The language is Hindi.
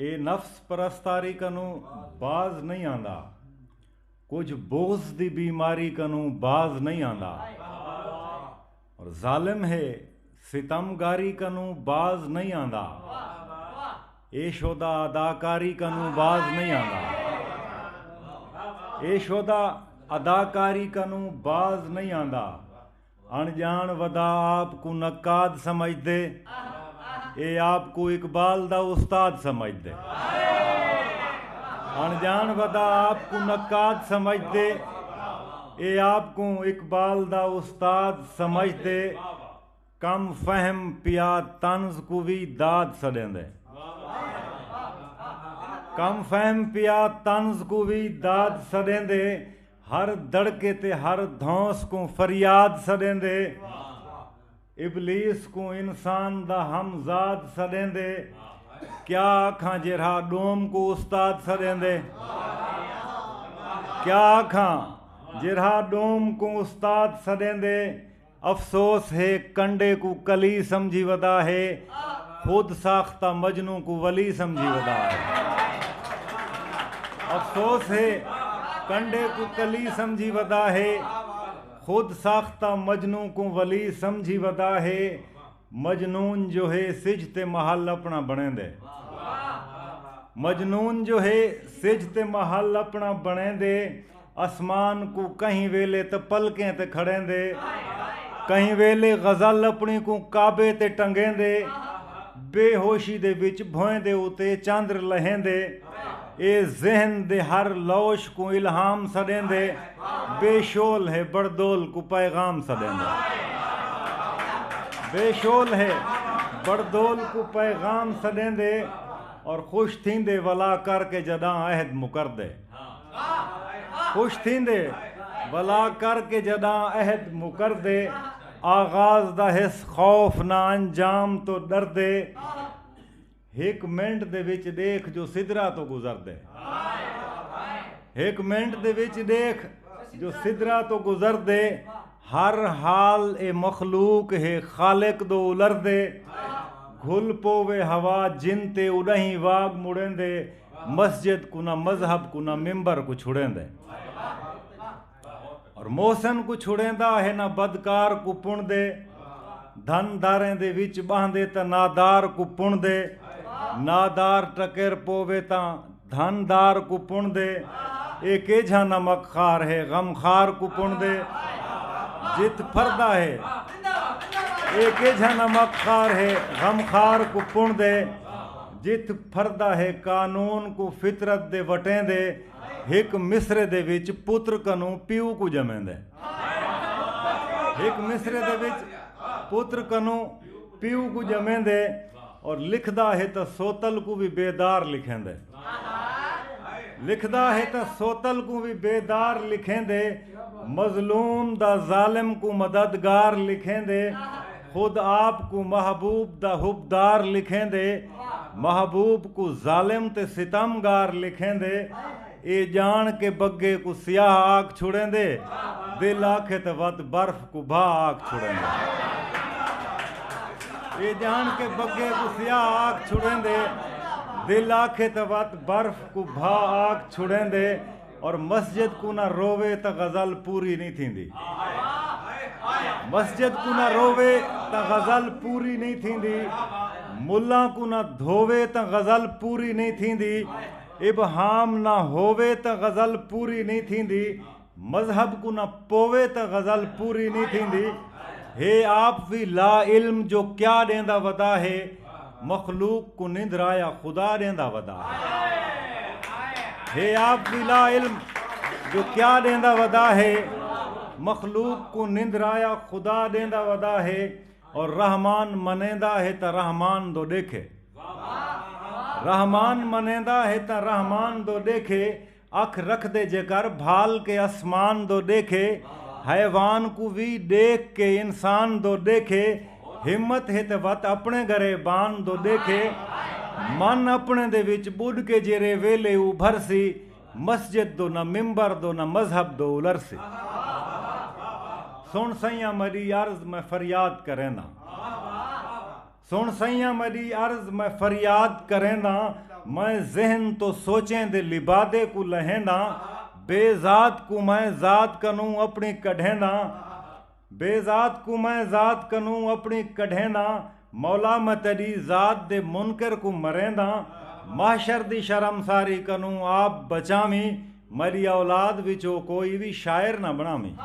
ए नफ्स परस्तारी कनू बाज नहीं आंदा, कुछ बोझ दी बीमारी कनू बाज नहीं आंदा, और जालिम है सितमगारी कनू बाज नहीं आंदा, ए शोदा अदाकारी कनू बाज नहीं आंदा, ए शोदा अदाकारी कनू बाज नहीं आंदा। अनजान वदा आपको नकाद समझ दे, ए आपको इकबाल दा उस्ताद समझ दे। अनजान वदा आपको नकाद समझ दे, ए आपको इकबाल दा उस्ताद समझ दे। कम फहम पिया तंज को भी दाद सदेंदे, कम फहम पिया तंज को भी दाद सदेंदे। हर दड़के ते हर धौंस को फरियाद सदेंदे, इबलीस को इंसान दा हमजाद सदेंदे। क्या आखां जिरहा डोम को उस्ताद सदेंदे, क्या आखां जिरहा डोम को उस्ताद सदेंदे। अफसोस है कंडे को कली समझी वदा है, खुद साख्ता मजनू को वली समझी वदा है। अफसोस है कंडे को कली समझी वदा है, खुद साख्ता मजनू को वली समझी वदा है। मजनून जो है सिजते महल अपना बनेंदे, मजनून जो है सिजते महल अपना बनेंदे। आसमान को कहीं वेले तो पलकें ते खड़ेंदे, कहीं वेले गजल अपनी को काबे ते टंगेंदे। बेहोशी दे विच भोएं दे उते चांद्र लहेंदे, ए जहन दे हर लौश को इल्हाम सदेंदे। बेशोल है बड़दोल को पैगाम सदेंदे, बेशोल है बड़दोल को पैगाम सदेंदे। और खुश थींदे वला करके जदा अहद मुकर दे, खुश थींदे वला करके जदा अहद मुकर दे। आगाज दा हिस खौफ ना अंजाम तो डर दे, एक मिनट दे विच देख जो सिदरा तो गुजर दे, एक मिनट दे विच देख जो सिदरा तो गुजर दे। हर हाल ए मखलूक है खालिक दो उलर दे, घुल पोवे हवा जिन ते उड़ही वाग मुड़ेंदे। मस्जिद को ना मजहब को ना मिंबर को छुड़ेंदे, और मोहसन को छुड़ेंदा है ना बदकार को पुण दे। धन दारें दे विच बांधे ता नादार को पुण दे, नादार टकेर पोवे ता धनदार को पुण दे। एक एझा नमक खार है गम खार को पुण दे, जित फरदा है एक एझा नमक खार है गम खार को पुण दे। जित फरदा है कानून को फितरत दे वटें दे, एक मिसरे दे विच पुत्र कनू प्यू को जमेंदे, एक मिसरे दे विच पुत्र कनू प्यू को जमेंदे। और लिखदा है तो सोतल को भी बेदार लिखेंदे, लिखदा है तो सोतल को भी बेदार लिखेंदे। मजलूम दा जालिम को मददगार लिखेंदे, खुद आप को महबूब दा हुबदार लिखेंदे। महबूब को जालिम ते सितमगार लिखेंदे, ए जान के बग्गे को सियाह आग छुड़ेंदे। दिल आखे तो वत बर्फ को भा आग छुड़ेंदे, ए जान के बग्गे को सियाह आग छुड़ेंदे। दिल आखे तो वत बर्फ को भा आग छुड़ेंदे। और मस्जिद को ना रोवे तो गजल पूरी नहीं थींदी, मस्जिद को ना रोवे तो गजल पूरी नहीं थींदी। मुल्ला को ना धोवे तो गजल पूरी नहीं थींदी, इबहाम ना होवे तो गजल पूरी नहीं थींदी। मजहब को ना पोवे तो गजल पूरी नहीं थींदी। हे आप भी ला इल्म जो क्या देंदा वदा है, मखलूक को निंदराया खुदा देंदा वदा है। हे आप भी ला इल्म जो क्या देंदा वदा है, मखलूक को निंदराया खुदा देंदा वदा है। और रहमान मनेंदा है तो रहमान दो देखे, रहमान मनेंदा है तो रहमान दो देखे। अख रख दे जेकर भाल के आसमान दो देखे, हैवान को भी देख के इंसान दो देखे। हिम्मत है तो वत अपने घरे बान दो देखे, मन अपने दे विच बुढ़ के जेरे वेले उभर सी। मस्जिद दो न मिंबर दो न मजहब दो उलर सी। सुन सैया मरी अर्ज में फरियाद करे ना, सुन सैया मेरी अर्ज मैं फरियाद करेंदा, मैं जहन तो सोचें दे लिबादे को लहेंदा, बेजात को मैं जात कनूं अपनी कढ़ेंदा, बेजात को मैं जात कनूं अपनी कढ़ेंदा, मौला मैं तेरी जात दे मुनकर को मरेंदा, माशर दी शर्मसारी कनूं आप बचावी, मेरी औलाद विचो कोई भी शायर ना बनावी।